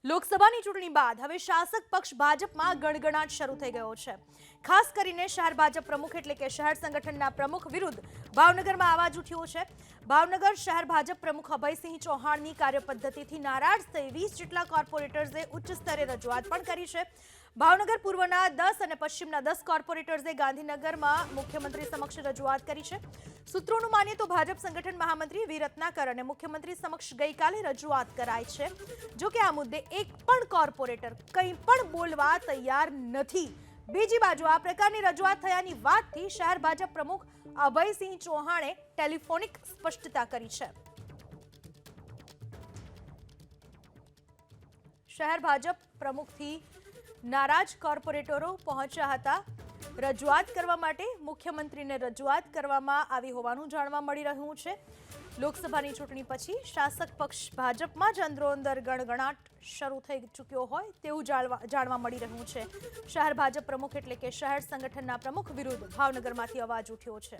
લોકસભાની ચૂંટણી બાદ હવે શાસક પક્ષ ભાજપમાં ગણગણાટ શરૂ થઈ ગયો છે। ખાસ કરીને શહેર ભાજપ પ્રમુખ એટલે કે શહેર સંગઠનના પ્રમુખ વિરુદ્ધ ભાવનગરમાં અવાજ ઉઠ્યો છે। ભાવનગર શહેર ભાજપ પ્રમુખ અભયસિંહ ચૌહાણની કાર્યપદ્ધતિથી નારાજ થઈ 20 જેટલા કોર્પોરેટર્સે ઉચ્ચ સ્તરે રજૂઆત પણ કરી છે। ભાવનગર પૂર્વના 10 અને પશ્ચિમના 10 કોર્પોરેટર્સે ગાંધીનગરમાં મુખ્યમંત્રી સમક્ષ રજૂઆત કરી છે। સૂત્રોનું માનીએ તો ભાજપ સંગઠન મહામંત્રી વી રત્નાકર અને મુખ્યમંત્રી સમક્ષ ગઈકાલે રજૂઆત કરાઈ છે। જો કે આ મુદ્દે એક પણ કોર્પોરેટર કંઈ પણ બોલવા તૈયાર નથી। બીજી બાજુ આ પ્રકારની રજૂઆત થયાની વાતથી શહેર ભાજપ પ્રમુખ અભયસિંહ ચૌહાણે ટેલિફોનિક સ્પષ્ટતા કરી છે। શહેર ભાજપ પ્રમુખથી નારાજ કોર્પોરેટરો પહોંચ્યા હતા। રજૂઆત કરવા માટે મુખ્યમંત્રીને રજૂઆત કરવામાં આવી હોવાનું જાણવા મળી રહ્યું છે। લોકસભાની ચૂંટણી પછી શાસક પક્ષ ભાજપમાં જ અંદરોઅંદર ગણગણાટ શરૂ થઈ ચૂક્યો હોય તેવું જાણવા મળી રહ્યું છે। શહેર ભાજપ પ્રમુખ એટલે કે શહેર સંગઠનના પ્રમુખ વિરુદ્ધ ભાવનગરમાંથી અવાજ ઉઠ્યો છે।